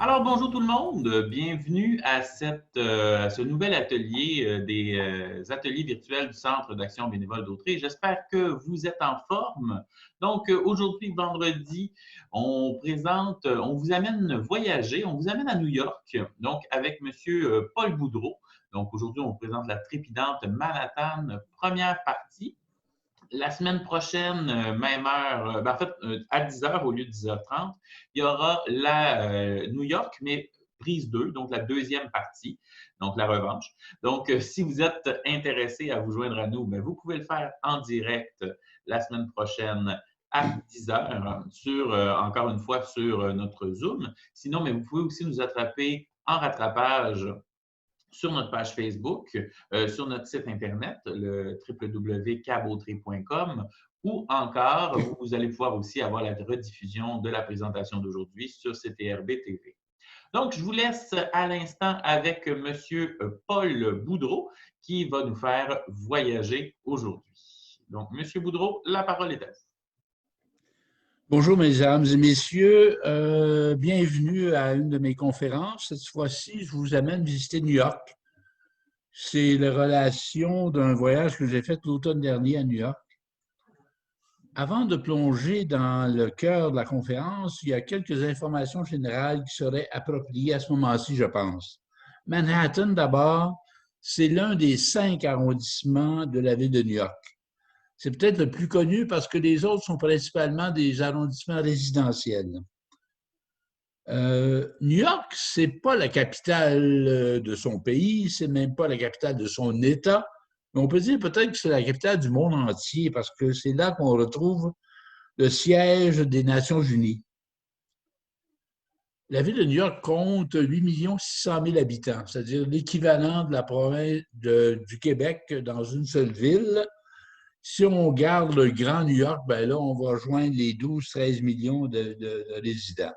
Alors, bonjour tout le monde, bienvenue à ce nouvel atelier des ateliers virtuels du Centre d'action bénévole d'Autrey. J'espère que vous êtes en forme. Donc, aujourd'hui, vendredi, on vous amène voyager, on vous amène à New York, donc avec Monsieur Paul Boudreau. Donc, aujourd'hui, on vous présente la trépidante Manhattan, première partie. La semaine prochaine, même heure, en fait, à 10 heures au lieu de 10h30, il y aura la New York, mais prise 2, donc la deuxième partie, donc la revanche. Donc, si vous êtes intéressé à vous joindre à nous, mais vous pouvez le faire en direct la semaine prochaine à 10 heures, encore une fois, sur notre Zoom. Sinon, mais vous pouvez aussi nous attraper en rattrapage sur notre page Facebook, sur notre site Internet, le www.cabotré.com, ou encore, vous allez pouvoir aussi avoir la rediffusion de la présentation d'aujourd'hui sur CTRB TV. Donc, je vous laisse à l'instant avec M. Paul Boudreau qui va nous faire voyager aujourd'hui. Donc, M. Boudreau, la parole est à vous. Bonjour, mesdames et messieurs. Bienvenue à une de mes conférences. Cette fois-ci, je vous amène visiter New York. C'est la relation d'un voyage que j'ai fait l'automne dernier à New York. Avant de plonger dans le cœur de la conférence, il y a quelques informations générales qui seraient appropriées à ce moment-ci, je pense. Manhattan, d'abord, c'est l'un des 5 arrondissements de la ville de New York. C'est peut-être le plus connu parce que les autres sont principalement des arrondissements résidentiels. New York, ce n'est pas la capitale de son pays, c'est même pas la capitale de son État, mais on peut dire peut-être que c'est la capitale du monde entier parce que c'est là qu'on retrouve le siège des Nations unies. La ville de New York compte 8 600 000 habitants, c'est-à-dire l'équivalent de la province du Québec dans une seule ville. Si on garde le Grand New York, ben là, on va rejoindre les 12-13 millions de résidents.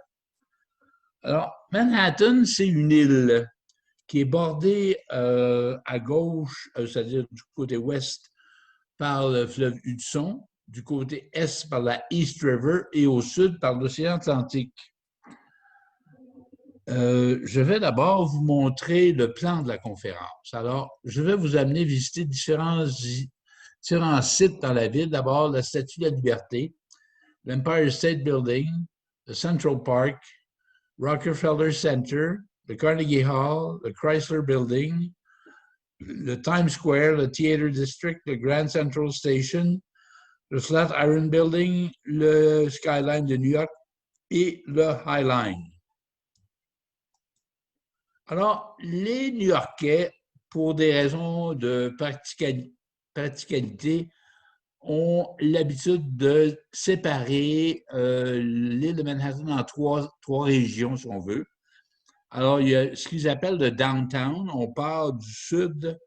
Alors, Manhattan, c'est une île qui est bordée à gauche, c'est-à-dire du côté ouest, par le fleuve Hudson, du côté est par la East River et au sud par l'océan Atlantique. Je vais d'abord vous montrer le plan de la conférence. Alors, je vais vous amener visiter différents sites dans la ville. D'abord, la Statue de la Liberté, l'Empire State Building, le Central Park, Rockefeller Center, le Carnegie Hall, le Chrysler Building, le Times Square, le Theater District, le Grand Central Station, le Flatiron Building, le Skyline de New York et le High Line. Alors, les New-Yorkais, pour des raisons de praticalité, ont l'habitude de séparer l'île de Manhattan en trois régions, si on veut. Alors, il y a ce qu'ils appellent le downtown. On part du sud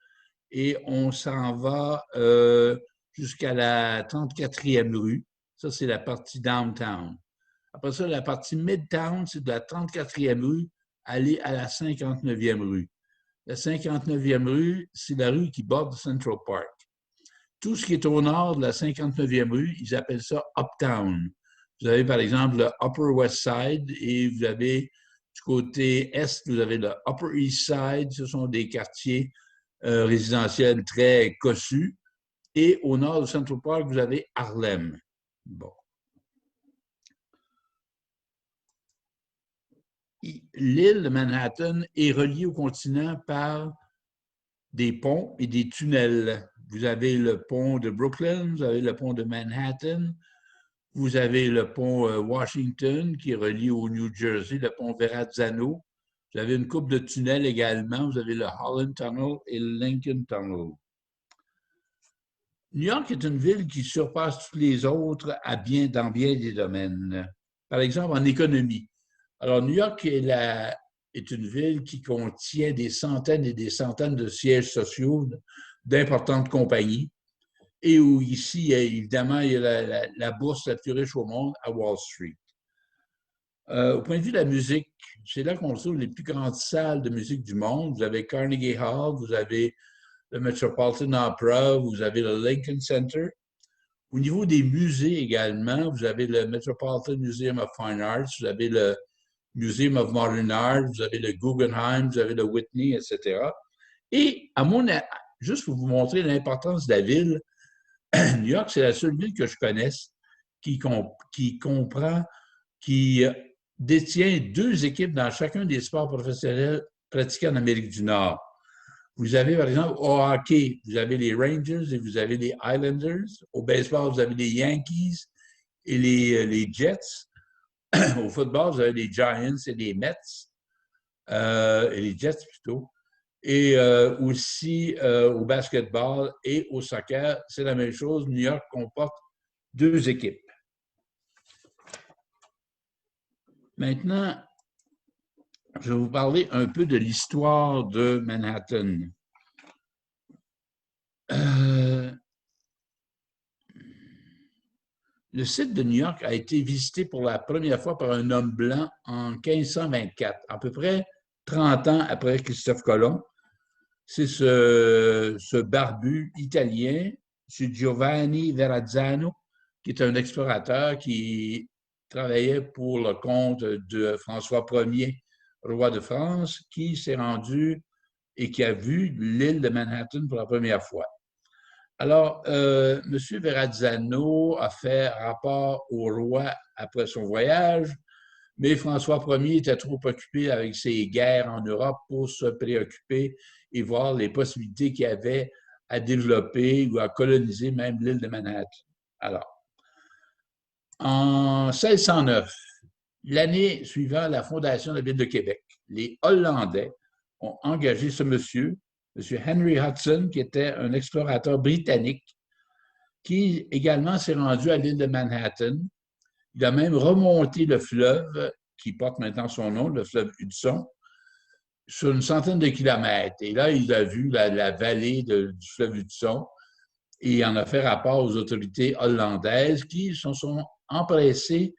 et on s'en va jusqu'à la 34e rue. Ça, c'est la partie downtown. Après ça, la partie midtown, c'est de la 34e rue aller à la 59e rue. La 59e rue, c'est la rue qui borde Central Park. Tout ce qui est au nord de la 59e rue, ils appellent ça Uptown. Vous avez par exemple le Upper West Side et vous avez du côté est, vous avez le Upper East Side. Ce sont des quartiers résidentiels très cossus. Et au nord de Central Park, vous avez Harlem. Bon. L'île de Manhattan est reliée au continent par des ponts et des tunnels. Vous avez le pont de Brooklyn, vous avez le pont de Manhattan, vous avez le pont Washington qui est relié au New Jersey, le pont Verrazzano. Vous avez une couple de tunnels également. Vous avez le Holland Tunnel et le Lincoln Tunnel. New York est une ville qui surpasse toutes les autres dans bien des domaines. Par exemple, en économie. Alors, New York est une ville qui contient des centaines et des centaines de sièges sociaux d'importantes compagnies et où ici, évidemment, il y a la bourse la plus riche au monde à Wall Street. Au point de vue de la musique, c'est là qu'on trouve les plus grandes salles de musique du monde. Vous avez Carnegie Hall, vous avez le Metropolitan Opera, vous avez le Lincoln Center. Au niveau des musées également, vous avez le Metropolitan Museum of Fine Arts, vous avez le Museum of Modern Art, vous avez le Guggenheim, vous avez le Whitney, etc. Et juste pour vous montrer l'importance de la ville, New York, c'est la seule ville que je connaisse qui détient 2 équipes dans chacun des sports professionnels pratiqués en Amérique du Nord. Vous avez, par exemple, au hockey, vous avez les Rangers et vous avez les Islanders. Au baseball, vous avez les Yankees et les Jets. Au football, vous avez les Giants et les Mets, et les Jets plutôt. Et aussi au basketball et au soccer, c'est la même chose. New York comporte 2 équipes. Maintenant, je vais vous parler un peu de l'histoire de Manhattan. Le site de New York a été visité pour la première fois par un homme blanc en 1524, à peu près 30 ans après Christophe Colomb. C'est ce barbu italien, c'est Giovanni Verrazzano, qui est un explorateur qui travaillait pour le compte de François Ier, roi de France, qui s'est rendu et qui a vu l'île de Manhattan pour la première fois. Alors, M. Verrazzano a fait rapport au roi après son voyage, mais François Ier était trop occupé avec ses guerres en Europe pour se préoccuper et voir les possibilités qu'il y avait à développer ou à coloniser même l'île de Manhattan. Alors, en 1609, l'année suivant la fondation de la ville de Québec, les Hollandais ont engagé ce monsieur, M. Henry Hudson, qui était un explorateur britannique, qui également s'est rendu à l'île de Manhattan. Il a même remonté le fleuve, qui porte maintenant son nom, le fleuve Hudson, sur une centaine de kilomètres. Et là, il a vu la vallée du fleuve Hudson et il en a fait rapport aux autorités hollandaises qui se sont empressées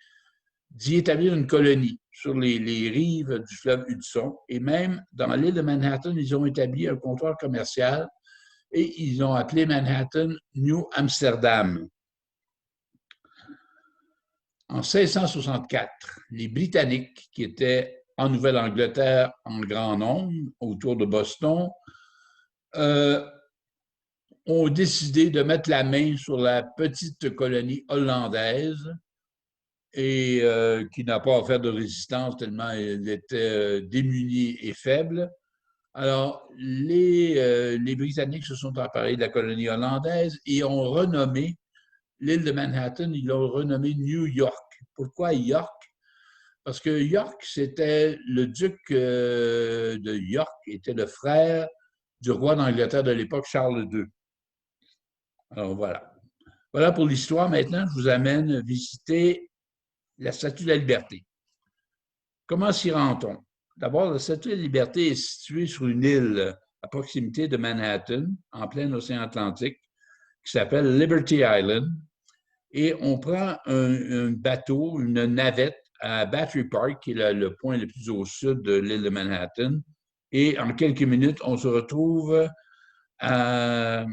d'y établir une colonie sur les rives du fleuve Hudson. Et même dans l'île de Manhattan, ils ont établi un comptoir commercial et ils ont appelé Manhattan New Amsterdam. En 1664, les Britanniques, qui étaient en Nouvelle-Angleterre en grand nombre, autour de Boston, ont décidé de mettre la main sur la petite colonie hollandaise et qui n'a pas offert de résistance tellement elle était démunie et faible. Alors, les Britanniques se sont emparés de la colonie hollandaise et ont renommé l'île de Manhattan, ils l'ont renommée New York. Pourquoi York? Parce que York, c'était le duc de York, était le frère du roi d'Angleterre de l'époque, Charles II. Alors voilà. Voilà pour l'histoire. Maintenant, je vous amène visiter la Statue de la Liberté. Comment s'y rend-on? D'abord, la Statue de la Liberté est située sur une île à proximité de Manhattan, en plein océan Atlantique, qui s'appelle Liberty Island. Et on prend un bateau, une navette à Battery Park, qui est le point le plus au sud de l'île de Manhattan. Et en quelques minutes, on se retrouve à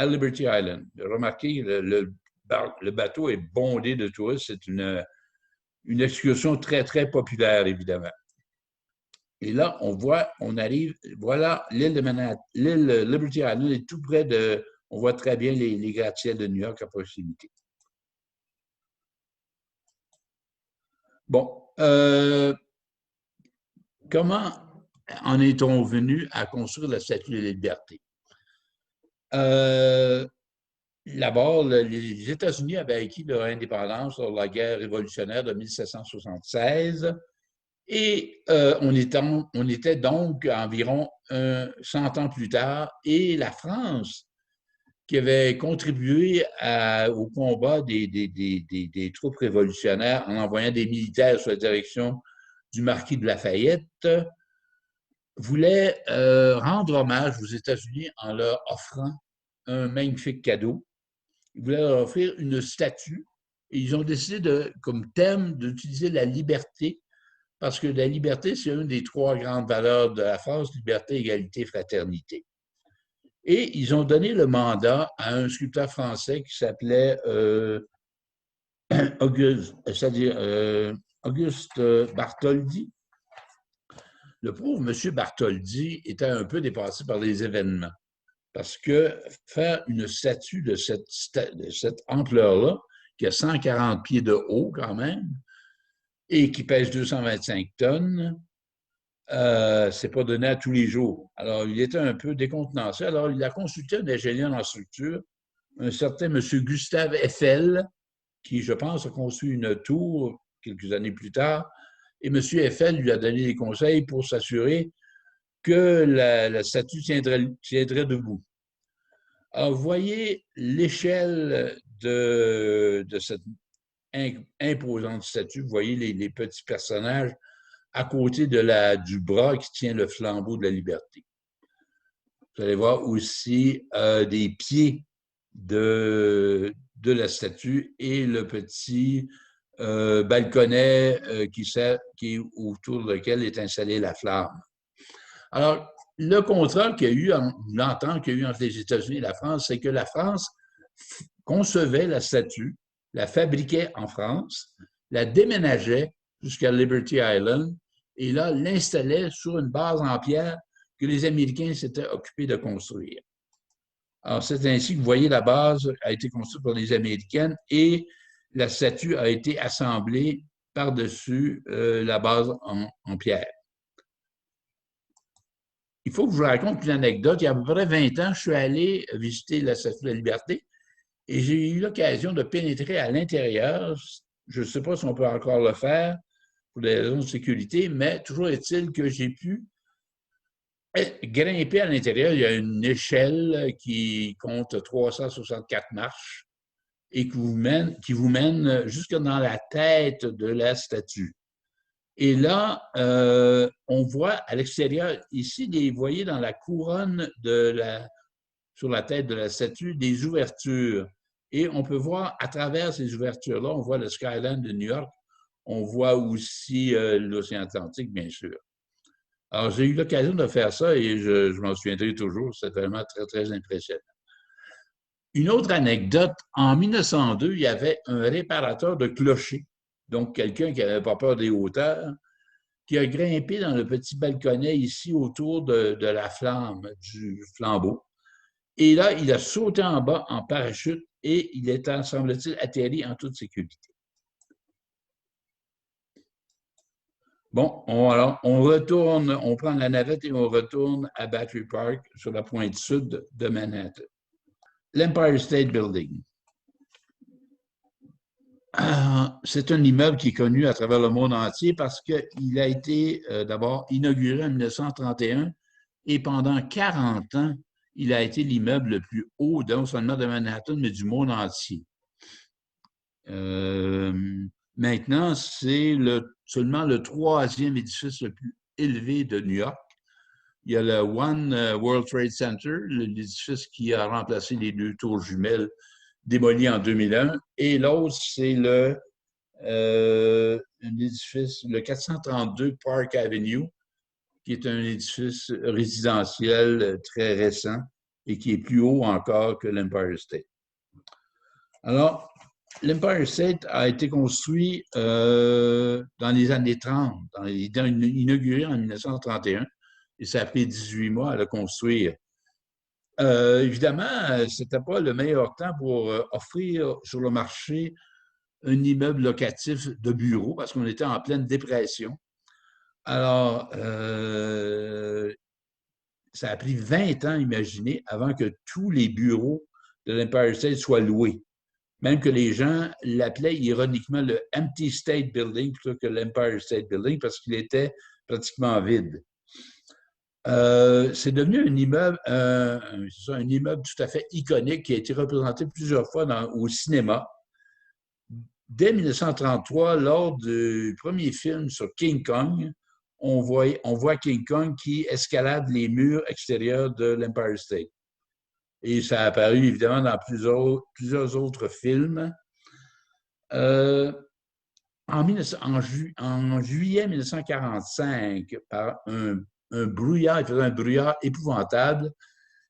Liberty Island. Remarquez, le bateau est bondé de touristes. C'est une excursion très, très populaire, évidemment. Et là, on arrive, voilà, l'île de Manhattan, l'île Liberty Island est tout près on voit très bien les gratte-ciels de New York à proximité. Bon, comment en est-on venu à construire la Statue de la Liberté? D'abord, les États-Unis avaient acquis leur indépendance lors de la guerre révolutionnaire de 1776 et on était donc environ 100 ans plus tard et la France, qui avait contribué au combat des troupes révolutionnaires en envoyant des militaires sous la direction du marquis de Lafayette, voulait rendre hommage aux États-Unis en leur offrant un magnifique cadeau. Ils voulaient leur offrir une statue et ils ont décidé comme thème d'utiliser la liberté parce que la liberté, c'est une des 3 grandes valeurs de la France, liberté, égalité, fraternité. Et ils ont donné le mandat à un sculpteur français qui s'appelait Auguste Bartholdi, Le pauvre M. Bartholdi était un peu dépassé par les événements parce que faire une statue de cette ampleur-là, qui a 140 pieds de haut quand même, et qui pèse 225 tonnes, c'est pas donné à tous les jours. Alors, il était un peu décontenancé. Alors, il a consulté un ingénieur en structure, un certain M. Gustave Eiffel, qui, je pense, a construit une tour quelques années plus tard. Et M. Eiffel lui a donné des conseils pour s'assurer que la statue tiendrait debout. Alors, vous voyez l'échelle de cette imposante statue. Vous voyez les petits personnages à côté du bras qui tient le flambeau de la liberté. Vous allez voir aussi des pieds de la statue et le petit balconnet qui autour duquel est installée la flamme. Alors, le contrat qu'il y a eu, l'entente qu'il y a eu entre les États-Unis et la France, c'est que la France concevait la statue, la fabriquait en France, la déménageait jusqu'à Liberty Island et là, l'installait sur une base en pierre que les Américains s'étaient occupés de construire. Alors, c'est ainsi que vous voyez, la base a été construite par les Américaines et la statue a été assemblée par-dessus la base en pierre. Il faut que je vous raconte une anecdote. Il y a à peu près 20 ans, je suis allé visiter la Statue de la Liberté et j'ai eu l'occasion de pénétrer à l'intérieur. Je ne sais pas si on peut encore le faire pour des raisons de sécurité, mais toujours est-il que j'ai pu grimper à l'intérieur. Il y a une échelle qui compte 364 marches et qui vous mène jusque dans la tête de la statue. Et là, on voit à l'extérieur, ici, vous voyez dans la couronne sur la tête de la statue, des ouvertures. Et on peut voir à travers ces ouvertures-là, on voit le skyline de New York, on voit aussi l'océan Atlantique, bien sûr. Alors, j'ai eu l'occasion de faire ça et je m'en souviendrai toujours. C'était vraiment très, très impressionnant. Une autre anecdote, en 1902, il y avait un réparateur de clochers, donc quelqu'un qui n'avait pas peur des hauteurs, qui a grimpé dans le petit balconnet ici autour de la flamme du flambeau. Et là, il a sauté en bas en parachute et il est, semble-t-il, atterri en toute sécurité. Bon, on retourne, on prend la navette et on retourne à Battery Park sur la pointe sud de Manhattan. L'Empire State Building. C'est un immeuble qui est connu à travers le monde entier parce qu'il a été d'abord inauguré en 1931 et pendant 40 ans, il a été l'immeuble le plus haut, non seulement de Manhattan, mais du monde entier. Maintenant, c'est seulement le 3e édifice le plus élevé de New York. Il y a le One World Trade Center, l'édifice qui a remplacé les 2 tours jumelles démolies en 2001. Et l'autre, c'est l'édifice, le 432 Park Avenue, qui est un édifice résidentiel très récent et qui est plus haut encore que l'Empire State. Alors, l'Empire State a été construit dans les années 30, inauguré en 1931, et ça a pris 18 mois à le construire. Évidemment, ce n'était pas le meilleur temps pour offrir sur le marché un immeuble locatif de bureaux parce qu'on était en pleine dépression. Alors, ça a pris 20 ans, imaginez, avant que tous les bureaux de l'Empire State soient loués. Même que les gens l'appelaient ironiquement le Empty State Building plutôt que l'Empire State Building parce qu'il était pratiquement vide. C'est devenu un immeuble tout à fait iconique qui a été représenté plusieurs fois au cinéma. Dès 1933, lors du premier film sur King Kong, on voit King Kong qui escalade les murs extérieurs de l'Empire State. Et ça a apparu évidemment dans plusieurs autres films. En juillet 1945, par un brouillard, il faisait un brouillard épouvantable,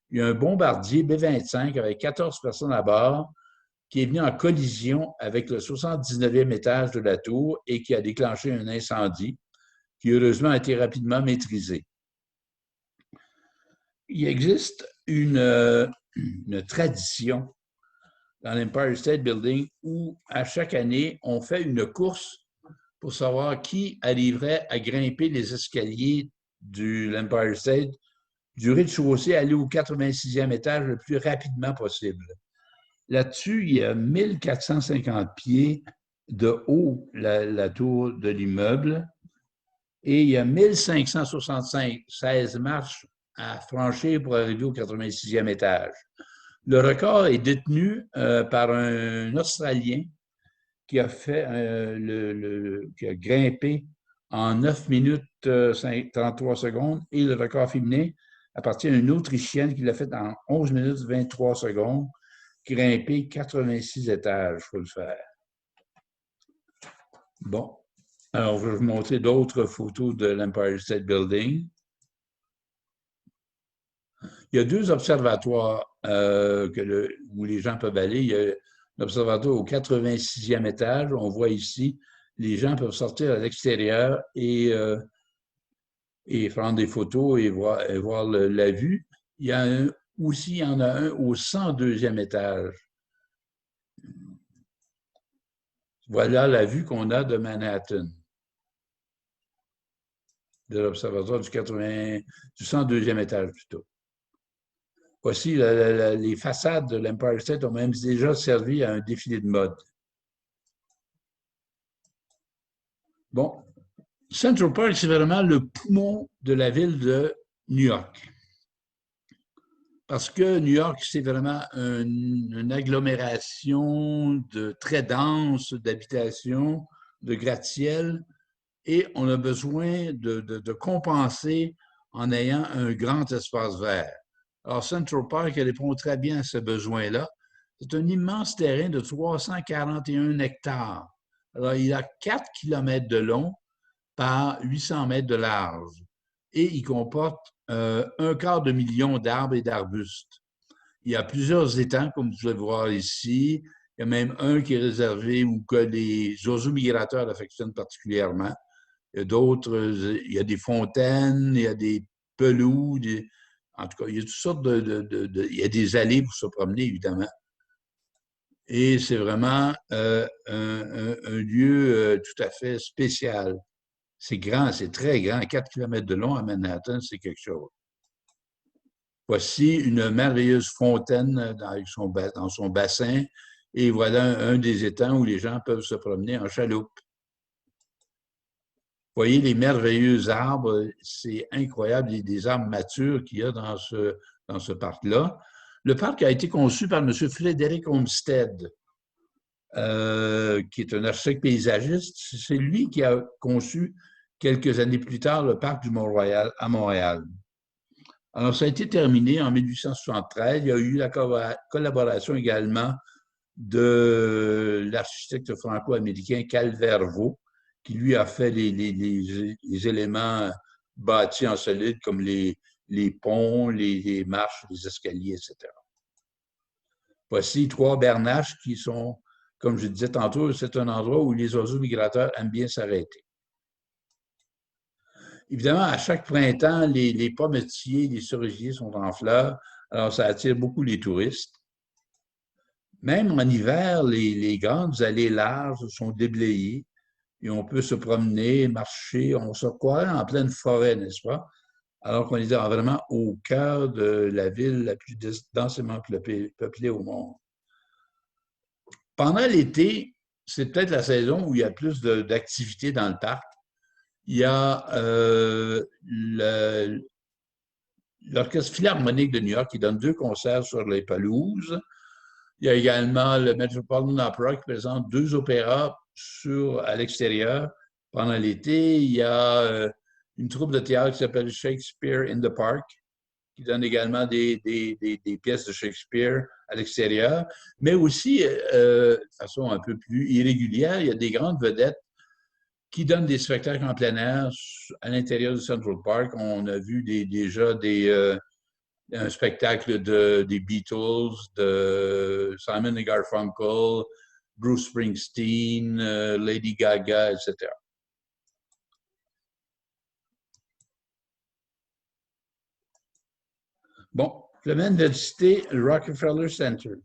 il y a un bombardier B-25 avec 14 personnes à bord qui est venu en collision avec le 79e étage de la tour et qui a déclenché un incendie qui heureusement a été rapidement maîtrisé. Il existe une tradition dans l'Empire State Building où à chaque année, on fait une course pour savoir qui arriverait à grimper les escaliers de l'Empire State du rez-de-chaussée, aller au 86e étage le plus rapidement possible. Là-dessus, il y a 1450 pieds de haut, la tour de l'immeuble, et il y a 1576 marches à franchir pour arriver au 86e étage. Le record est détenu par un Australien qui a fait qui a grimpé en 9 minutes 33 secondes, et le record féminin appartient à une Autrichienne qui l'a fait en 11 minutes 23 secondes, grimper 86 étages, il faut le faire. Bon, alors je vais vous montrer d'autres photos de l'Empire State Building. Il y a deux observatoires où les gens peuvent aller. Il y a l'observatoire au 86e étage. On voit ici, les gens peuvent sortir à l'extérieur et prendre des photos et voir la vue. Il y a il y en a un au 102e étage. Voilà la vue qu'on a de Manhattan, de l'observatoire du 102e étage plutôt. Voici les façades de l'Empire State ont même déjà servi à un défilé de mode. Bon, Central Park, c'est vraiment le poumon de la ville de New York. Parce que New York, c'est vraiment une agglomération très dense d'habitations, de gratte-ciel, et on a besoin de compenser en ayant un grand espace vert. Alors, Central Park, elle répond très bien à ce besoin-là. C'est un immense terrain de 341 hectares. Alors, il a 4 km de long par 800 mètres de large, et il comporte 250 000 d'arbres et d'arbustes. Il y a plusieurs étangs, comme vous pouvez voir ici. Il y a même un qui est réservé où que les oiseaux migrateurs affectionnent particulièrement. Il y a d'autres, il y a des fontaines, il y a des pelouses, en tout cas, il y a toutes sortes il y a des allées pour se promener, évidemment. Et c'est vraiment un lieu tout à fait spécial. C'est grand, c'est très grand. 4 km de long à Manhattan, c'est quelque chose. Voici une merveilleuse fontaine dans son bassin. Et voilà un des étangs où les gens peuvent se promener en chaloupe. Vous voyez les merveilleux arbres, c'est incroyable, des arbres matures qu'il y a dans ce parc-là. Le parc a été conçu par M. Frédéric Olmsted, qui est un architecte paysagiste. C'est lui qui a conçu quelques années plus tard le parc du Mont-Royal à Montréal. Alors, ça a été terminé en 1873. Il y a eu la collaboration également de l'architecte franco-américain Calvervaux, qui lui a fait les éléments bâtis en solide comme les ponts, les marches, les escaliers, etc. Voici 3 bernaches qui sont, comme je disais tantôt, c'est un endroit où les oiseaux migrateurs aiment bien s'arrêter. Évidemment, à chaque printemps, les pommetiers, les cerisiers sont en fleurs, alors ça attire beaucoup les touristes. Même en hiver, les grandes allées larges sont déblayées et on peut se promener, marcher, on se croirait en pleine forêt, n'est-ce pas? Alors qu'on est vraiment au cœur de la ville la plus densément peuplée au monde. Pendant l'été, c'est peut-être la saison où il y a plus d'activités dans le parc. Il y a l'Orchestre Philharmonique de New York qui donne 2 concerts sur les pelouses. Il y a également le Metropolitan Opera qui présente 2 opéras à l'extérieur pendant l'été. Il y a une troupe de théâtre qui s'appelle Shakespeare in the Park, qui donne également des pièces de Shakespeare à l'extérieur. Mais aussi, de façon un peu plus irrégulière, il y a des grandes vedettes qui donnent des spectacles en plein air à l'intérieur du Central Park. On a vu déjà un spectacle des Beatles, de Simon et Garfunkel, Bruce Springsteen, Lady Gaga, etc. Bon, je viens de citer le Rockefeller Center.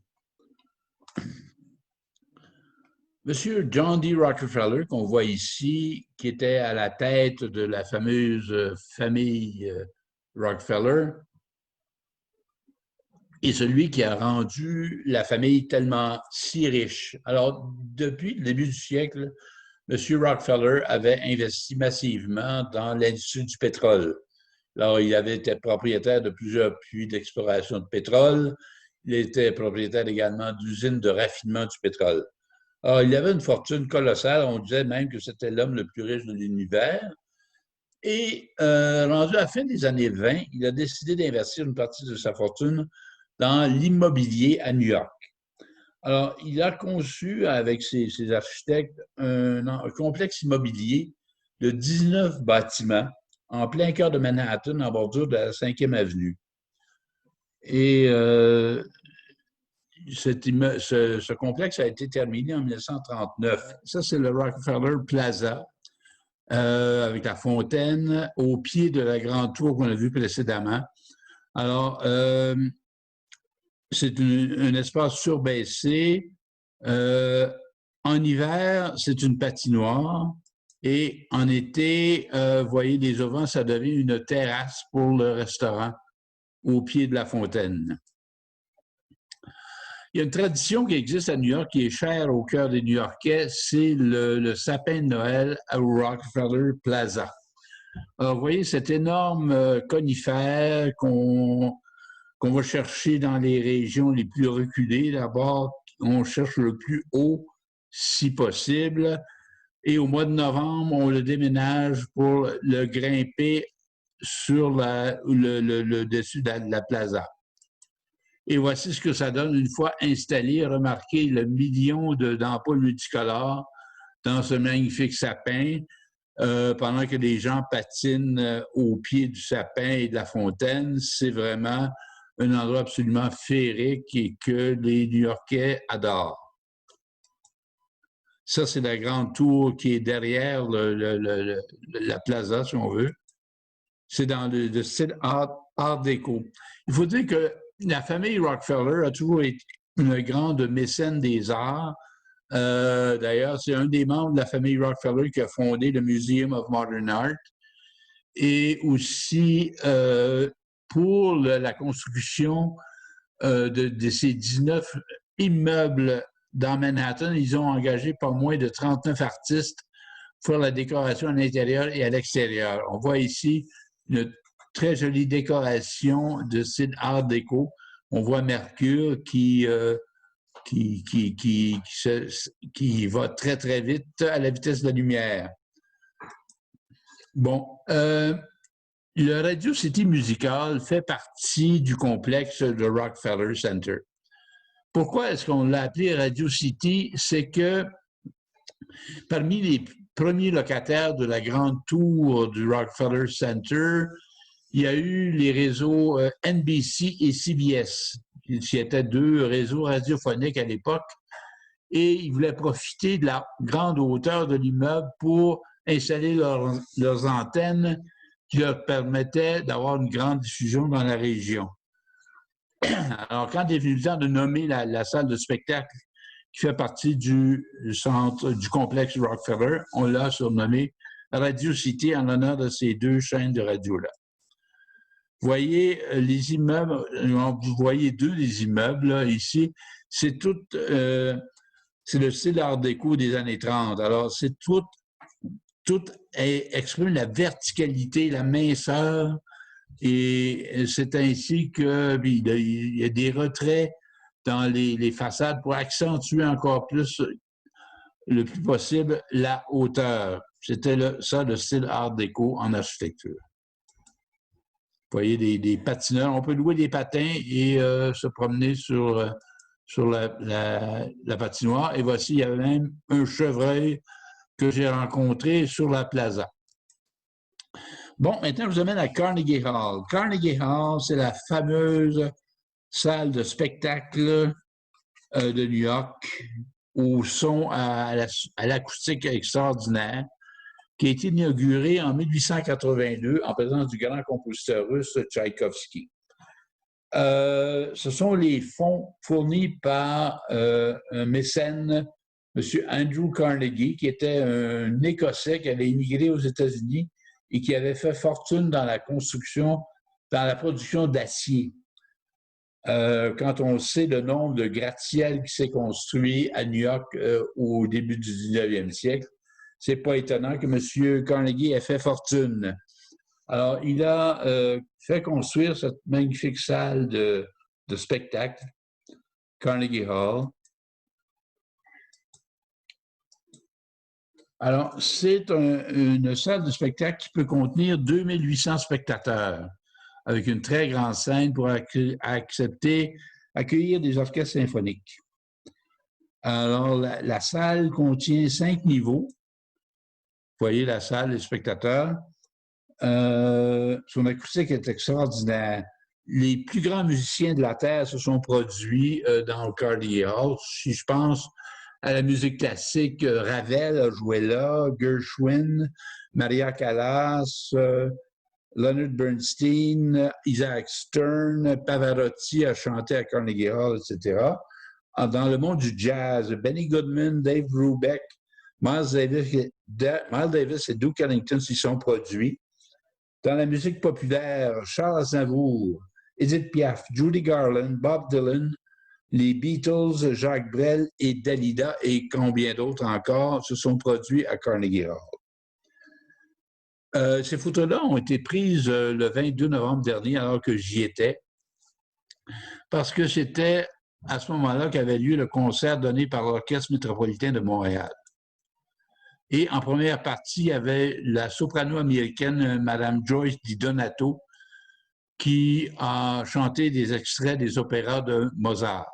Monsieur John D. Rockefeller, qu'on voit ici, qui était à la tête de la fameuse famille Rockefeller, est celui qui a rendu la famille tellement si riche. Alors, depuis le début du siècle, Monsieur Rockefeller avait investi massivement dans l'industrie du pétrole. Alors, il avait été propriétaire de plusieurs puits d'exploration de pétrole. Il était propriétaire également d'usines de raffinement du pétrole. Alors, il avait une fortune colossale. On disait même que c'était l'homme le plus riche de l'univers. Et rendu à la fin des années 20, il a décidé d'investir une partie de sa fortune dans l'immobilier à New York. Alors, il a conçu avec ses architectes un complexe immobilier de 19 bâtiments en plein cœur de Manhattan, en bordure de la 5e avenue. Et ce complexe a été terminé en 1939. Ça, c'est le Rockefeller Plaza, avec la fontaine au pied de la grande tour qu'on a vue précédemment. Alors, c'est un espace surbaissé. En hiver, c'est une patinoire. Et en été, vous voyez, les auvents, ça devient une terrasse pour le restaurant au pied de la fontaine. Il y a une tradition qui existe à New York qui est chère au cœur des New-Yorkais, c'est le sapin de Noël à Rockefeller Plaza. Alors, vous voyez cet énorme conifère qu'on va chercher dans les régions les plus reculées. D'abord, on cherche le plus haut si possible. Et au mois de novembre, on le déménage pour le grimper sur le dessus de la plaza. Et voici ce que ça donne une fois installé. Remarquez le million d'ampoules multicolores dans ce magnifique sapin, pendant que les gens patinent au pied du sapin et de la fontaine. C'est vraiment un endroit absolument féerique et que les New-Yorkais adorent. Ça, c'est la grande tour qui est derrière la plaza, si on veut. C'est dans le style art déco. Il faut dire que la famille Rockefeller a toujours été une grande mécène des arts. D'ailleurs, c'est un des membres de la famille Rockefeller qui a fondé le Museum of Modern Art. Et aussi, pour la construction de ces 19 immeubles dans Manhattan, ils ont engagé pas moins de 39 artistes pour faire la décoration à l'intérieur et à l'extérieur. On voit ici une très jolie décoration de style art déco. On voit Mercure qui va très, très vite à la vitesse de la lumière. Bon, le Radio City Musical fait partie du complexe de Rockefeller Center. Pourquoi est-ce qu'on l'a appelé Radio City? C'est que parmi les premiers locataires de la grande tour du Rockefeller Center, il y a eu les réseaux NBC et CBS, qui étaient deux réseaux radiophoniques à l'époque, et ils voulaient profiter de la grande hauteur de l'immeuble pour installer leurs antennes qui leur permettaient d'avoir une grande diffusion dans la région. Alors, quand est venu le temps de nommer la salle de spectacle qui fait partie du centre, du complexe Rockefeller, on l'a surnommé Radio City en l'honneur de ces deux chaînes de radio-là. Vous voyez les immeubles, vous voyez deux des immeubles là, ici, c'est tout, c'est le style art déco des années 30. Alors, c'est tout exprime la verticalité, la minceur, et c'est ainsi qu'il y a des retraits dans les façades pour accentuer encore plus, le plus possible, la hauteur. C'était ça, le style art déco en architecture. Vous voyez des patineurs. On peut louer des patins et se promener sur la patinoire. Et voici, il y avait même un chevreuil que j'ai rencontré sur la plaza. Bon, maintenant, je vous amène à Carnegie Hall. Carnegie Hall, c'est la fameuse salle de spectacle de New York au son à l'acoustique extraordinaire, qui a été inaugurée en 1882 en présence du grand compositeur russe Tchaïkovski. Ce sont les fonds fournis par un mécène, M. Andrew Carnegie, qui était un Écossais qui avait immigré aux États-Unis et qui avait fait fortune dans la construction, dans la production d'acier. Quand on sait le nombre de gratte-ciel qui s'est construit à New York au début du 19e siècle, c'est pas étonnant que M. Carnegie ait fait fortune. Alors, il a fait construire cette magnifique salle de spectacle, Carnegie Hall. Alors, c'est une salle de spectacle qui peut contenir 2800 spectateurs, avec une très grande scène pour accueillir des orchestres symphoniques. Alors, la salle contient 5 niveaux. Vous voyez la salle des spectateurs. Son acoustique est extraordinaire. Les plus grands musiciens de la Terre se sont produits dans le Carnegie Hall. Si je pense à la musique classique, Ravel a joué là, Gershwin, Maria Callas, Leonard Bernstein, Isaac Stern, Pavarotti a chanté à Carnegie Hall, etc. Dans le monde du jazz, Benny Goodman, Dave Brubeck, Miles Davis et Duke Ellington s'y sont produits. Dans la musique populaire, Charles Aznavour, Edith Piaf, Judy Garland, Bob Dylan, les Beatles, Jacques Brel et Dalida et combien d'autres encore se sont produits à Carnegie Hall. Ces photos-là ont été prises le 22 novembre dernier alors que j'y étais parce que c'était à ce moment-là qu'avait lieu le concert donné par l'Orchestre métropolitain de Montréal. Et en première partie, il y avait la soprano américaine Mme Joyce Di Donato qui a chanté des extraits des opéras de Mozart.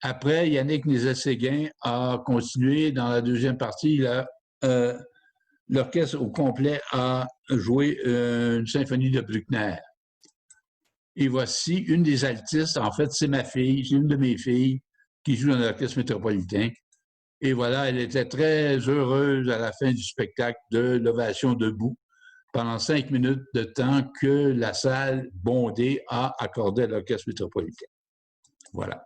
Après, Yannick Nézet-Séguin a continué dans la deuxième partie. L'orchestre au complet a joué une symphonie de Bruckner. Et voici une des altistes, en fait, c'est ma fille, c'est une de mes filles qui joue dans l'Orchestre métropolitain. Et voilà, elle était très heureuse à la fin du spectacle de l'ovation debout pendant 5 minutes de temps que la salle bondée a accordé à l'Orchestre métropolitain. Voilà.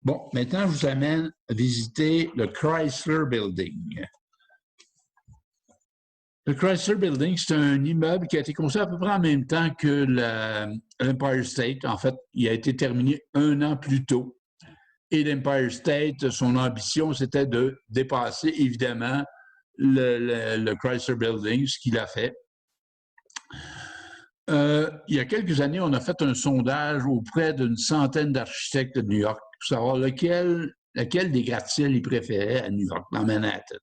Bon, maintenant, je vous amène à visiter le Chrysler Building. Le Chrysler Building, c'est un immeuble qui a été construit à peu près en même temps que l'Empire State. En fait, il a été terminé 1 an plus tôt. Et l'Empire State, son ambition, c'était de dépasser, évidemment, le Chrysler Building, ce qu'il a fait. Il y a quelques années, on a fait un sondage auprès d'une centaine d'architectes de New York pour savoir lequel des gratte-ciels ils préféraient à New York, dans Manhattan.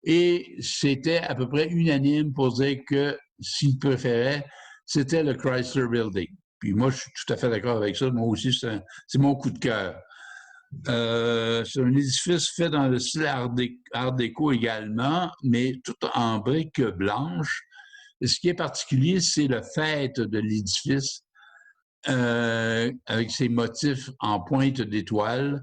Et c'était à peu près unanime pour dire que s'ils préféraient, c'était le Chrysler Building. Puis moi, je suis tout à fait d'accord avec ça. Moi aussi, c'est mon coup de cœur. C'est un édifice fait dans le style art déco également, mais tout en briques blanches. Et ce qui est particulier, c'est le fait de l'édifice avec ses motifs en pointe d'étoiles,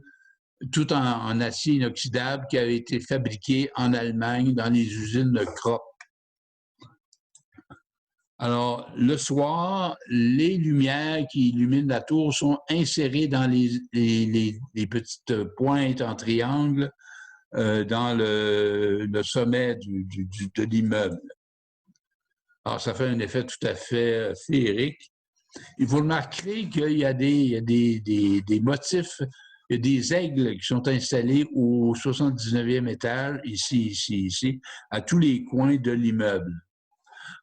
tout en acier inoxydable qui avait été fabriqué en Allemagne dans les usines de Krupp. Alors, le soir, les lumières qui illuminent la tour sont insérées dans les petites pointes en triangle dans le sommet de l'immeuble. Alors, ça fait un effet tout à fait féerique. Et vous remarquerez qu'il y a des motifs, il y a des aigles qui sont installés au 79e étage, ici, à tous les coins de l'immeuble.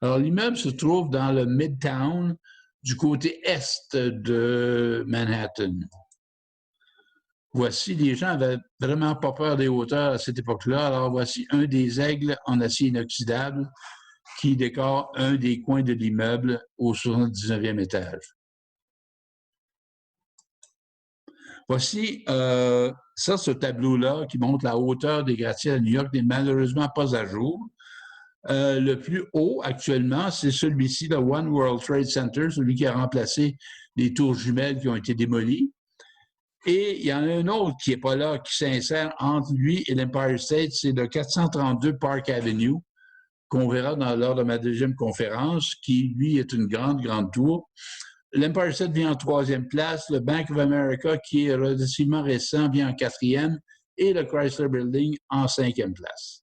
Alors, l'immeuble se trouve dans le Midtown, du côté est de Manhattan. Voici, les gens n'avaient vraiment pas peur des hauteurs à cette époque-là. Alors, voici un des aigles en acier inoxydable qui décore un des coins de l'immeuble au 79e étage. Voici ce tableau-là qui montre la hauteur des gratte-ciels à New York n'est malheureusement pas à jour. Le plus haut actuellement, c'est celui-ci, le One World Trade Center, celui qui a remplacé les tours jumelles qui ont été démolies. Et il y en a un autre qui n'est pas là, qui s'insère entre lui et l'Empire State, c'est le 432 Park Avenue, qu'on verra lors de ma deuxième conférence, qui, lui, est une grande tour. l'Empire State vient en troisième place, le Bank of America, qui est relativement récent, vient en quatrième, et le Chrysler Building en cinquième place.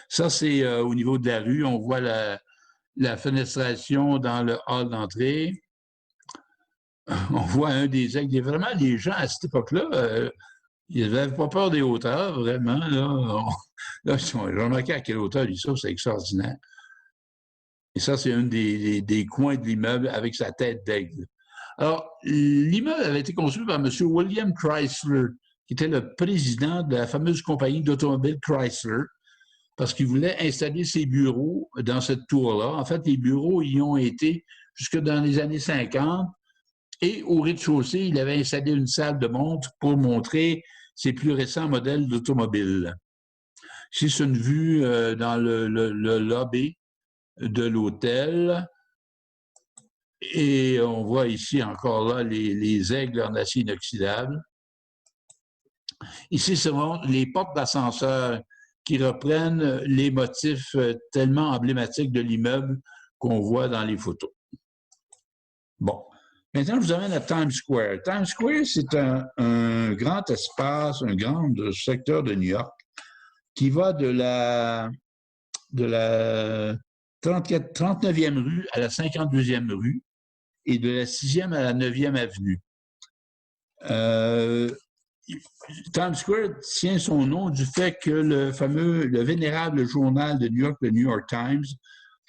Ça, c'est au niveau de la rue. On voit la fenestration dans le hall d'entrée. On voit un des aigles. Vraiment, les gens, à cette époque-là, ils n'avaient pas peur des hauteurs, vraiment. Là, j'ai remarqué à quelle hauteur il sort, c'est extraordinaire. Et ça, c'est un des coins de l'immeuble avec sa tête d'aigle. Alors, l'immeuble avait été construit par M. William Chrysler, qui était le président de la fameuse compagnie d'automobile Chrysler, parce qu'il voulait installer ses bureaux dans cette tour-là. En fait, les bureaux y ont été jusque dans les années 50. Et au rez-de-chaussée, il avait installé une salle de montre pour montrer ses plus récents modèles d'automobiles. Ici, c'est une vue dans le lobby de l'hôtel. Et on voit ici encore là les aigles en acier inoxydable. Ici, ce sont les portes d'ascenseur qui reprennent les motifs tellement emblématiques de l'immeuble qu'on voit dans les photos. Bon. Maintenant, je vous amène à Times Square. Times Square, c'est un grand espace, un grand secteur de New York qui va de la 39e rue à la 52e rue et de la 6e à la 9e avenue. Times Square tient son nom du fait que le vénérable journal de New York, le New York Times,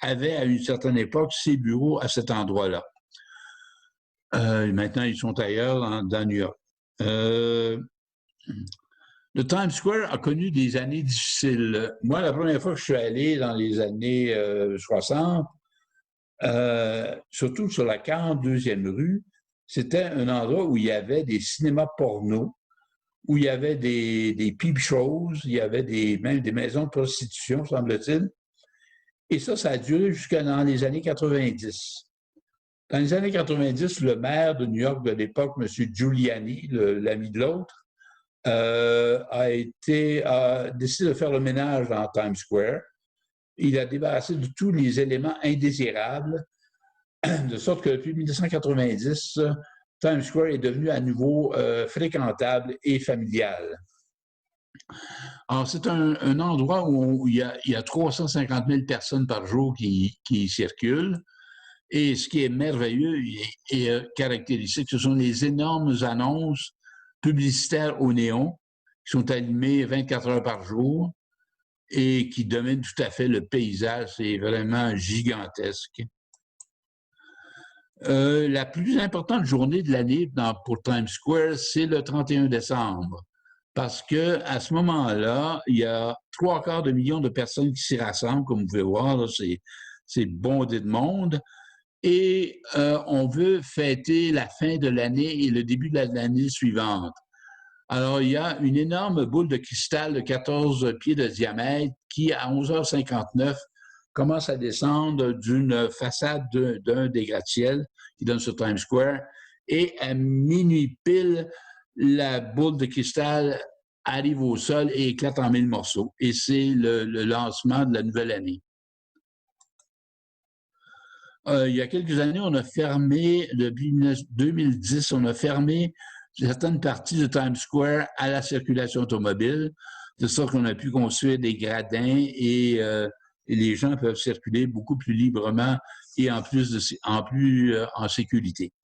avait à une certaine époque ses bureaux à cet endroit-là. Maintenant, ils sont ailleurs dans New York. Le Times Square a connu des années difficiles. Moi, la première fois que je suis allé dans les années 60, surtout sur la 42e rue, c'était un endroit où il y avait des cinémas porno, où il y avait des peep shows, il y avait même des maisons de prostitution, semble-t-il. Et ça a duré jusqu'à dans les années 90. Dans les années 90, le maire de New York de l'époque, M. Giuliani, l'ami de l'autre, a décidé de faire le ménage dans Times Square. Il a débarrassé de tous les éléments indésirables, de sorte que depuis 1990, Times Square est devenu à nouveau fréquentable et familial. Alors, c'est un endroit où il y a 350 000 personnes par jour qui circulent. Et ce qui est merveilleux et caractéristique, ce sont les énormes annonces publicitaires au néon qui sont allumées 24 heures par jour et qui dominent tout à fait le paysage. C'est vraiment gigantesque. La plus importante journée de l'année pour Times Square, c'est le 31 décembre. Parce qu'à ce moment-là, il y a 3/4 million de personnes qui s'y rassemblent, comme vous pouvez voir, c'est bondé de monde. Et on veut fêter la fin de l'année et le début de l'année suivante. Alors, il y a une énorme boule de cristal de 14 pieds de diamètre qui, à 11h59, commence à descendre d'une façade d'un des gratte-ciel qui donne sur Times Square. Et à minuit pile, la boule de cristal arrive au sol et éclate en 1000 morceaux. Et c'est le lancement de la nouvelle année. Il y a quelques années, on a fermé, depuis 2010, on a fermé certaines parties de Times Square à la circulation automobile, de sorte qu'on a pu construire des gradins et les gens peuvent circuler beaucoup plus librement et en plus en sécurité.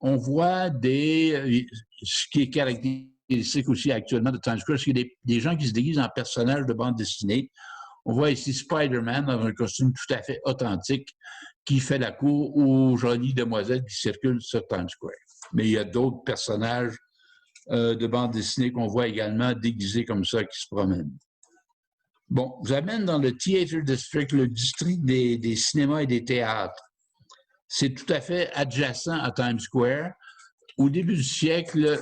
On voit ce qui est caractéristique aussi actuellement de Times Square, c'est des gens qui se déguisent en personnages de bande dessinée. On voit ici Spider-Man dans un costume tout à fait authentique qui fait la cour aux jolies demoiselles qui circulent sur Times Square. Mais il y a d'autres personnages de bande dessinée qu'on voit également déguisés comme ça qui se promènent. Bon, je vous amène dans le Theater District, le district des cinémas et des théâtres. C'est tout à fait adjacent à Times Square. Au début du siècle,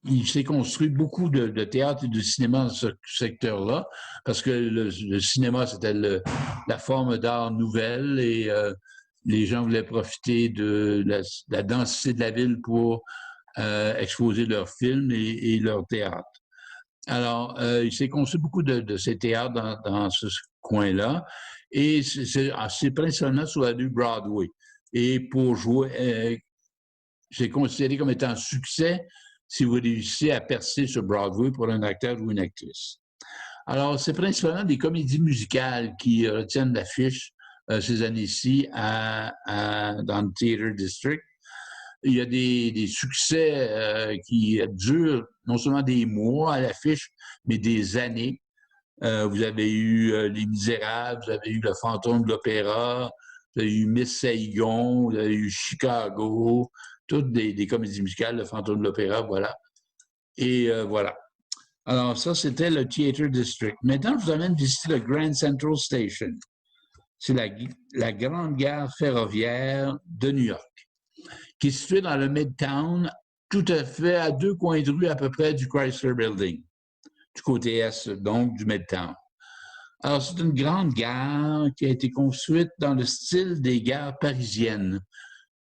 il s'est construit beaucoup de théâtres et de cinéma dans ce secteur-là, parce que le cinéma, c'était la forme d'art nouvelle et les gens voulaient profiter de la densité de la ville pour exposer leurs films et leur théâtre. Alors, il s'est construit beaucoup de ces théâtres dans ce coin-là. Et c'est principalement sur la rue Broadway. Et pour jouer, c'est considéré comme étant un succès si vous réussissez à percer sur Broadway pour un acteur ou une actrice. Alors, c'est principalement des comédies musicales qui retiennent l'affiche ces années-ci dans le Theatre District. Il y a des succès qui durent non seulement des mois à l'affiche, mais des années. Vous avez eu Les Misérables, vous avez eu Le Fantôme de l'Opéra, vous avez eu Miss Saigon, vous avez eu Chicago, toutes des comédies musicales, Le Fantôme de l'Opéra, voilà. Et voilà. Alors, ça, c'était le Theatre District. Maintenant, je vous amène visiter le Grand Central Station. C'est la grande gare ferroviaire de New York, qui est située dans le Midtown, tout à fait à 2 coins de rue à peu près du Chrysler Building, du côté est, donc, du Midtown. Alors, c'est une grande gare qui a été construite dans le style des gares parisiennes,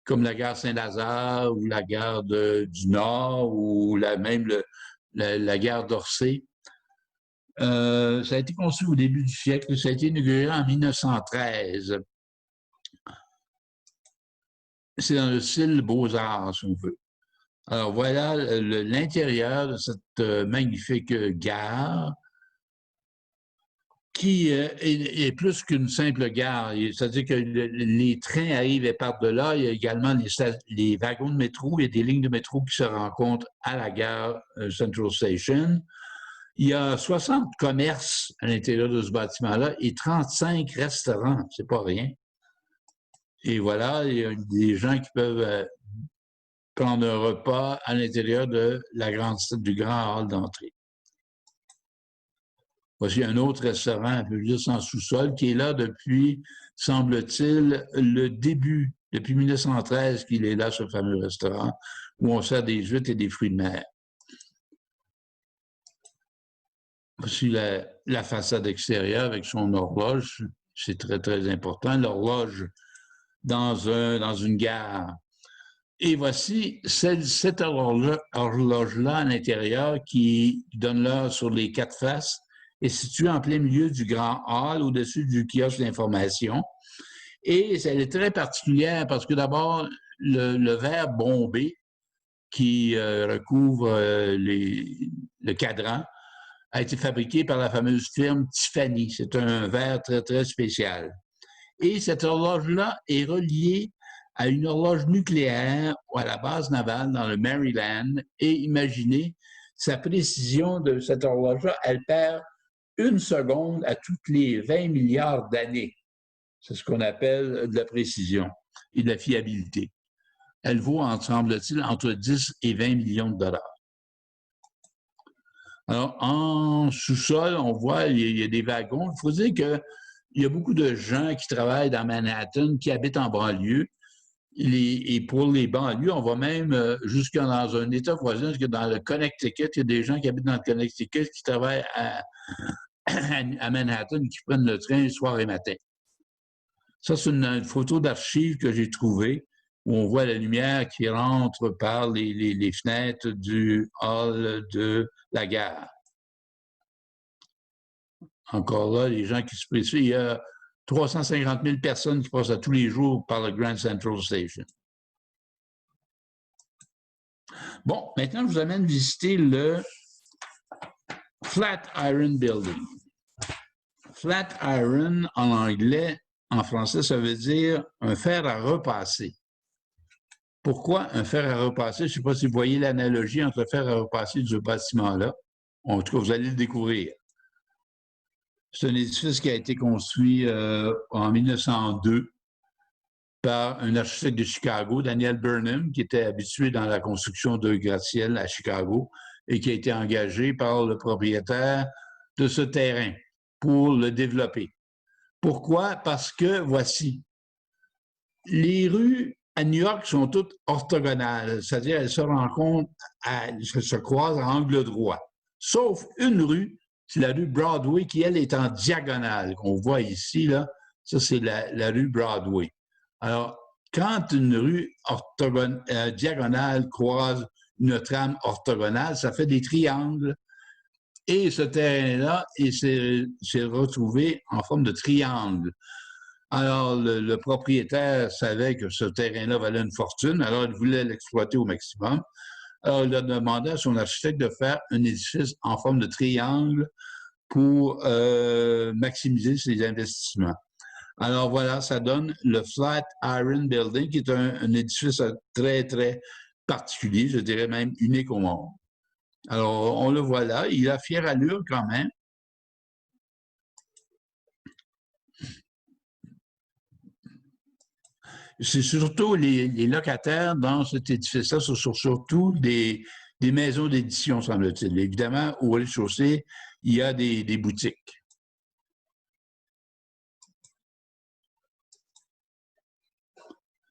comme la gare Saint-Lazare ou la gare du Nord ou même la gare d'Orsay. Ça a été construit au début du siècle. Ça a été inauguré en 1913. C'est dans le style Beaux-Arts, si on veut. Alors, voilà l'intérieur de cette magnifique gare qui est plus qu'une simple gare. C'est-à-dire que les trains arrivent et partent de là. Il y a également les wagons de métro. Il y a des lignes de métro qui se rencontrent à la gare Central Station. Il y a 60 commerces à l'intérieur de ce bâtiment-là et 35 restaurants. C'est pas rien. Et voilà, il y a des gens qui peuvent prendre un repas à l'intérieur du grand hall d'entrée. Voici un autre restaurant un peu plus en sous-sol qui est là depuis, semble-t-il, le début, depuis 1913 qu'il est là, ce fameux restaurant, où on sert des huîtres et des fruits de mer. Voici la façade extérieure avec son horloge. C'est très, très important. L'horloge dans une gare. Et voici cette horloge-là à l'intérieur qui donne l'heure sur les 4 faces est située en plein milieu du grand hall au-dessus du kiosque d'information. Et elle est très particulière parce que d'abord, le verre bombé qui recouvre le cadran a été fabriqué par la fameuse firme Tiffany. C'est un verre très, très spécial. Et cette horloge-là est reliée à une horloge nucléaire à la base navale dans le Maryland. Et imaginez, sa précision de cette horloge-là, elle perd 1 seconde à toutes les 20 milliards d'années. C'est ce qu'on appelle de la précision et de la fiabilité. Elle vaut, semble-t-il, entre 10 et 20 millions de dollars. Alors, en sous-sol, on voit, il y a des wagons. Il faut dire qu'il y a beaucoup de gens qui travaillent dans Manhattan, qui habitent en banlieue. Et pour les banlieues, on va même jusque dans un État voisin, que dans le Connecticut, il y a des gens qui habitent dans le Connecticut qui travaillent à Manhattan, qui prennent le train soir et matin. Ça, c'est une photo d'archive que j'ai trouvée, où on voit la lumière qui rentre par les fenêtres du hall de la gare. Encore là, les gens qui se précient. Il y a 350 000 personnes qui passent à tous les jours par le Grand Central Station. Bon, maintenant, je vous amène visiter le Flatiron Building. Flatiron, en anglais, en français, ça veut dire un fer à repasser. Pourquoi un fer à repasser? Je ne sais pas si vous voyez l'analogie entre le fer à repasser de ce bâtiment-là. En tout cas, vous allez le découvrir. C'est un édifice qui a été construit en 1902 par un architecte de Chicago, Daniel Burnham, qui était habitué dans la construction de gratte-ciel à Chicago et qui a été engagé par le propriétaire de ce terrain pour le développer. Pourquoi? Parce que, voici, les rues à New York sont toutes orthogonales, c'est-à-dire elles se rencontrent, se croisent à angle droit. Sauf une rue, c'est la rue Broadway, qui, elle, est en diagonale, qu'on voit ici, là. Ça, c'est la rue Broadway. Alors, quand une rue diagonale croise une trame orthogonale, ça fait des triangles. Et ce terrain-là, il s'est retrouvé en forme de triangle. Alors, le propriétaire savait que ce terrain-là valait une fortune, alors il voulait l'exploiter au maximum. Alors, il a demandé à son architecte de faire un édifice en forme de triangle pour maximiser ses investissements. Alors voilà, ça donne le Flatiron Building, qui est un édifice très, très particulier, je dirais même unique au monde. Alors, on le voit là, il a fière allure quand même. C'est surtout les locataires dans cet édifice-là, ce sont surtout des maisons d'édition, semble-t-il. Évidemment, au rez-de-chaussée, il y a des boutiques.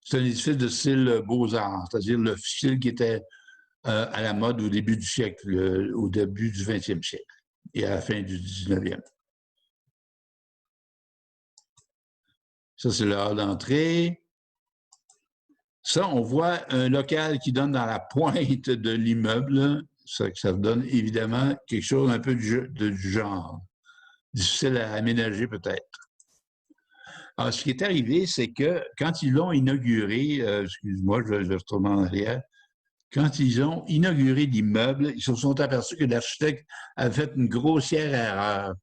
C'est un édifice de style Beaux-Arts, c'est-à-dire le style qui était à la mode au début du siècle, au début du 20e siècle et à la fin du 19e. Ça, c'est le hall d'entrée. Ça, on voit un local qui donne dans la pointe de l'immeuble. Ça donne évidemment quelque chose un peu du genre. Difficile à aménager peut-être. Alors, ce qui est arrivé, c'est que quand ils l'ont inauguré, excuse-moi, je vais retourner en arrière, quand ils ont inauguré l'immeuble, ils se sont aperçus que l'architecte avait fait une grossière erreur.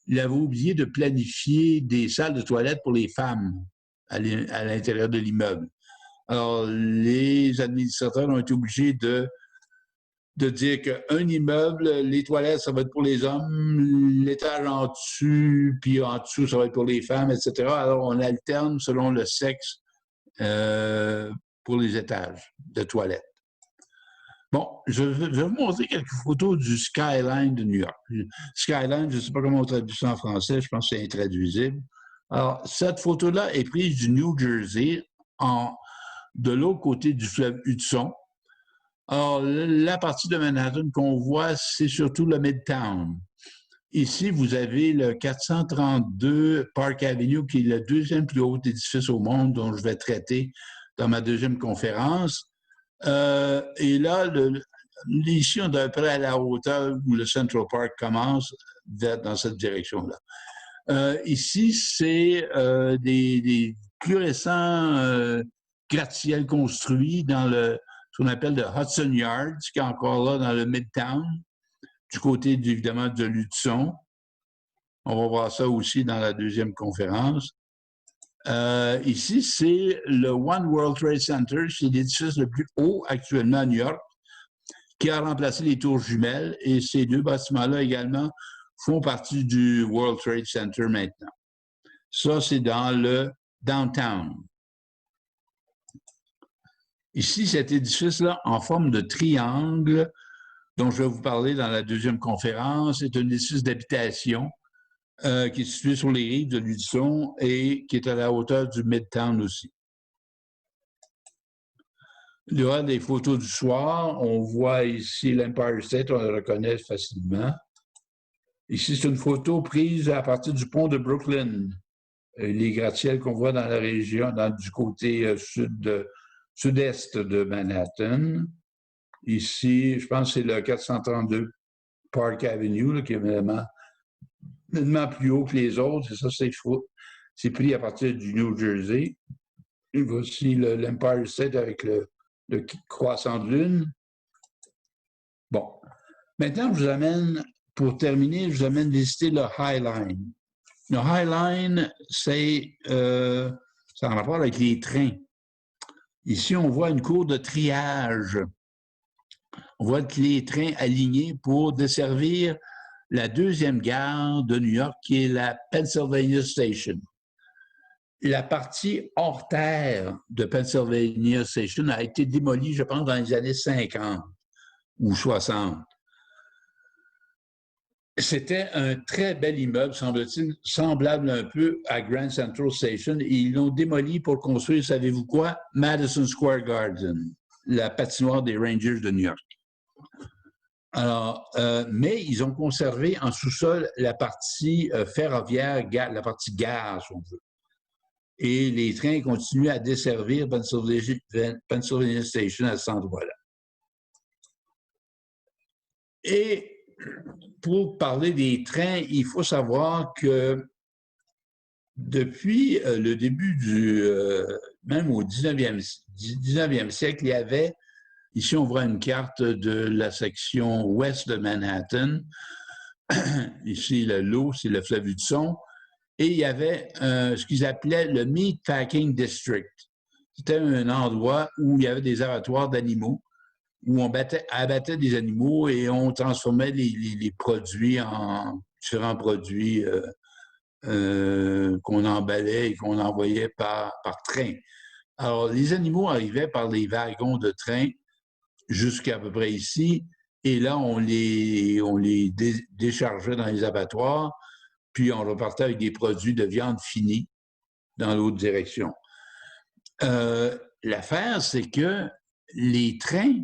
Il avait oublié de planifier des salles de toilette pour les femmes à l'intérieur de l'immeuble. Alors, les administrateurs ont été obligés de dire qu'un immeuble, les toilettes, ça va être pour les hommes, l'étage en dessus, puis en dessous, ça va être pour les femmes, etc. Alors, on alterne selon le sexe pour les étages de toilettes. Bon, je vais vous montrer quelques photos du skyline de New York. Skyline, je ne sais pas comment on traduit ça en français, je pense que c'est intraduisible. Alors, cette photo-là est prise du New Jersey, de l'autre côté du fleuve Hudson. Alors, la partie de Manhattan qu'on voit, c'est surtout le Midtown. Ici, vous avez le 432 Park Avenue, qui est le deuxième plus haut édifice au monde dont je vais traiter dans ma deuxième conférence. Et là, ici, on est à peu près à la hauteur où le Central Park commence dans cette direction-là. Ici, c'est des plus récents gratte-ciel construits dans ce qu'on appelle le Hudson Yards, qui est encore là dans le Midtown, du côté, évidemment, de l'Hudson. On va voir ça aussi dans la deuxième conférence. Ici, c'est le One World Trade Center, c'est l'édifice le plus haut actuellement à New York, qui a remplacé les tours jumelles. Et ces deux bâtiments-là également font partie du World Trade Center maintenant. Ça, c'est dans le downtown. Ici, cet édifice-là, en forme de triangle, dont je vais vous parler dans la deuxième conférence, c'est un édifice d'habitation qui est situé sur les rives de l'Hudson et qui est à la hauteur du Midtown aussi. Il y aura des photos du soir. On voit ici l'Empire State, on le reconnaît facilement. Ici, c'est une photo prise à partir du pont de Brooklyn. Les gratte-ciels qu'on voit dans la région, du côté sud-est de Manhattan. Ici, je pense que c'est le 432 Park Avenue, là, qui est vraiment plus haut que les autres. Et ça, c'est pris à partir du New Jersey. Et voici l'Empire State avec le croissant de lune. Bon. Maintenant, pour terminer, je vous amène visiter le High Line. Le High Line, c'est en rapport avec les trains. Ici, on voit une cour de triage. On voit les trains alignés pour desservir la deuxième gare de New York, qui est la Pennsylvania Station. La partie hors terre de Pennsylvania Station a été démolie, je pense, dans les années 50 ou 60. C'était un très bel immeuble, semble-t-il, semblable un peu à Grand Central Station, et ils l'ont démoli pour construire, savez-vous quoi? Madison Square Garden, la patinoire des Rangers de New York. Alors, mais ils ont conservé en sous-sol la partie ferroviaire, la partie gare, si on veut. Et les trains continuent à desservir Pennsylvania Station à cet endroit-là. Et pour parler des trains, il faut savoir que depuis le début même au 19e siècle, il y avait, ici on voit une carte de la section ouest de Manhattan. Ici, l'eau, c'est le fleuve Hudson. Et il y avait ce qu'ils appelaient le Meatpacking District. C'était un endroit où il y avait des abattoirs d'animaux, où on abattait des animaux et on transformait les produits en différents produits qu'on emballait et qu'on envoyait par train. Alors, les animaux arrivaient par les wagons de train jusqu'à peu près ici, et là, on les déchargeait dans les abattoirs, puis on repartait avec des produits de viande finie dans l'autre direction. L'affaire, c'est que les trains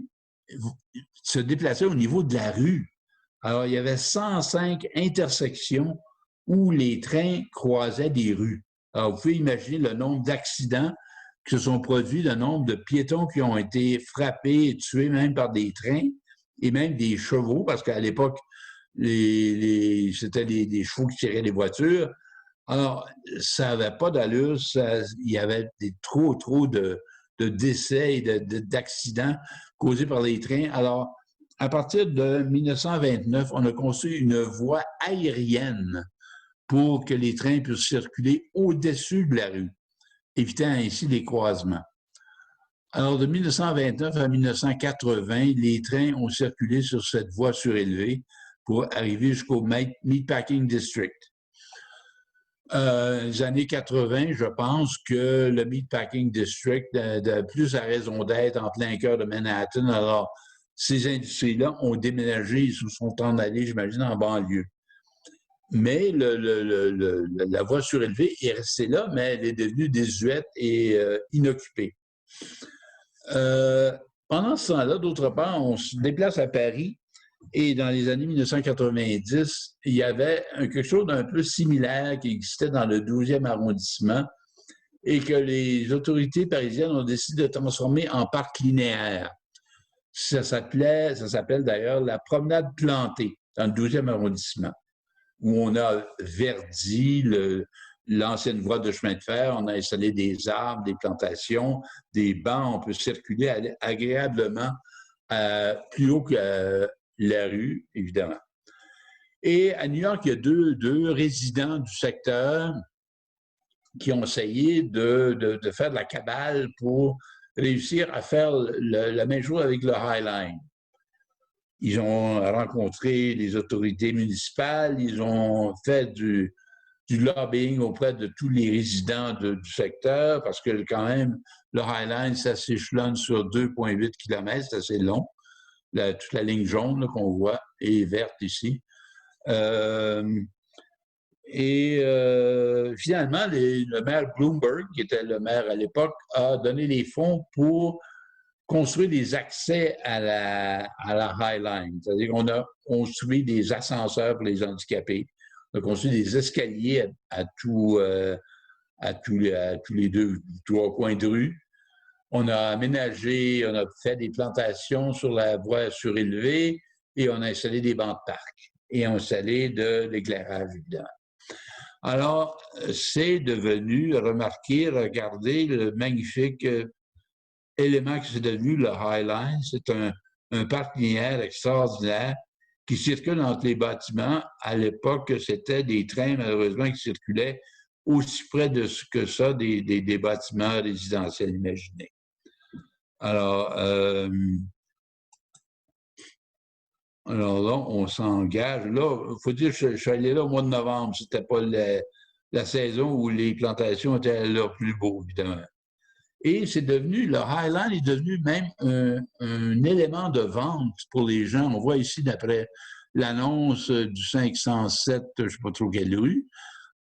se déplaçaient au niveau de la rue. Alors, il y avait 105 intersections où les trains croisaient des rues. Alors, vous pouvez imaginer le nombre d'accidents qui se sont produits, le nombre de piétons qui ont été frappés et tués même par des trains et même des chevaux, parce qu'à l'époque, c'était des chevaux qui tiraient les voitures. Alors, ça n'avait pas d'allure, il y avait trop de décès et d'accidents causés par les trains. Alors, à partir de 1929, on a construit une voie aérienne pour que les trains puissent circuler au-dessus de la rue, évitant ainsi les croisements. Alors, de 1929 à 1980, les trains ont circulé sur cette voie surélevée pour arriver jusqu'au Meatpacking District. Les années 80, je pense que le Meatpacking District a plus à raison d'être en plein cœur de Manhattan. Alors, ces industries-là ont déménagé, ils se sont en allés, j'imagine, en banlieue. Mais la voie surélevée est restée là, mais elle est devenue désuète et inoccupée. Pendant ce temps-là, d'autre part, on se déplace à Paris et dans les années 1990, il y avait quelque chose d'un peu similaire qui existait dans le 12e arrondissement et que les autorités parisiennes ont décidé de transformer en parc linéaire. Ça s'appelle d'ailleurs la promenade plantée dans le 12e arrondissement, où on a verdi l'ancienne voie de chemin de fer, on a installé des arbres, des plantations, des bancs, on peut circuler agréablement plus haut que la rue, évidemment. Et à New York, il y a deux résidents du secteur qui ont essayé de faire de la cabale pour réussir à faire la même chose avec le High Line. Ils ont rencontré les autorités municipales, ils ont fait du lobbying auprès de tous les résidents du secteur, parce que quand même, le High Line, ça s'échelonne sur 2,8 km, c'est assez long. Toute la ligne jaune qu'on voit et verte ici. Finalement, le maire Bloomberg, qui était le maire à l'époque, a donné les fonds pour construire des accès à la High Line. C'est-à-dire qu'on a construit des ascenseurs pour les handicapés. On a construit des escaliers à tous les trois coins de rue. On a aménagé, on a fait des plantations sur la voie surélevée et on a installé des bancs de parc et on a installé de l'éclairage, évidemment. Alors, c'est devenu, regardez le magnifique élément que c'est devenu le High Line. C'est un parc linéaire extraordinaire qui circule entre les bâtiments. À l'époque, c'était des trains, malheureusement, qui circulaient aussi près de ce que ça des bâtiments résidentiels imaginés. Alors là, on s'engage. Là, il faut dire que je suis allé là au mois de novembre. C'était pas la saison où les plantations étaient leur plus beau, évidemment. Et c'est devenu, le Highland est devenu même un élément de vente pour les gens. On voit ici, d'après l'annonce du 507, je ne sais pas trop quelle rue,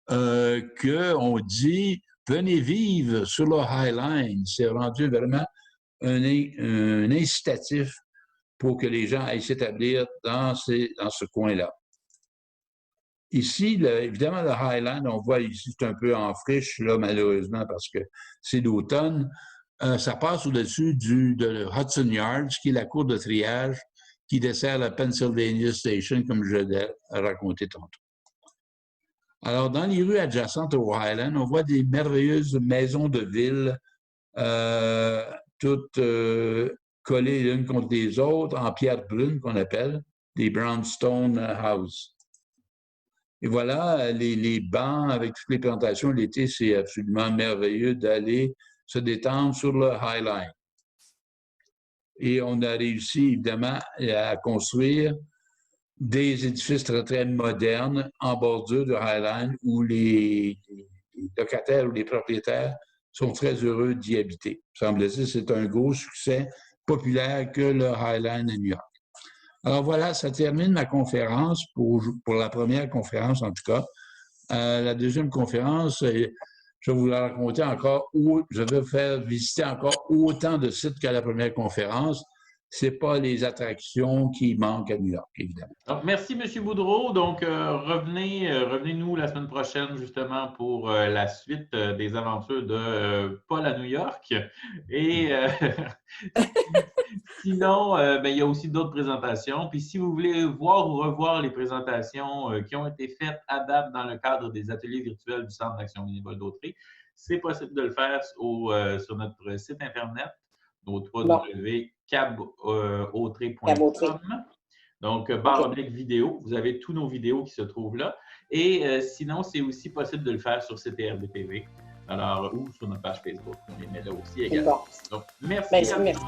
qu'on dit « Venez vivre sur le Highline ». C'est rendu vraiment un incitatif pour que les gens aillent s'établir dans ce coin-là. Ici, évidemment, le Highland, on voit ici, c'est un peu en friche, là, malheureusement, parce que c'est l'automne. Ça passe au-dessus de Hudson Yards, qui est la cour de triage, qui dessert la Pennsylvania Station, comme je l'ai raconté tantôt. Alors, dans les rues adjacentes au Highland, on voit des merveilleuses maisons de ville, toutes collées l'une contre les autres, en pierre brune qu'on appelle, des brownstone house. Et voilà, les bancs avec toutes les plantations, l'été, c'est absolument merveilleux d'aller se détendre sur le High Line. Et on a réussi, évidemment, à construire des édifices très, très modernes en bordure de High Line où les locataires ou les propriétaires sont très heureux d'y habiter. Semble-t-il, c'est un gros succès populaire que le High Line à New York. Alors voilà, ça termine ma conférence pour la première conférence en tout cas. La deuxième conférence, je vais vous la raconter encore, je vais vous faire visiter encore autant de sites qu'à la première conférence. Ce n'est pas les attractions qui manquent à New York, évidemment. Donc, merci, M. Boudreau. Donc, revenez-nous la semaine prochaine, justement, pour la suite des aventures de Paul à New York. Et sinon, il y a aussi d'autres présentations. Puis, si vous voulez voir ou revoir les présentations qui ont été faites à date dans le cadre des ateliers virtuels du Centre d'action bénévole d'Autrey, c'est possible de le faire sur notre site Internet, au www.cabautray.com. Donc, // vidéo, vous avez tous nos vidéos qui se trouvent là. Et sinon, c'est aussi possible de le faire sur CTRD TV, alors, ou sur notre page Facebook. On les met là aussi également. Donc, merci à tous.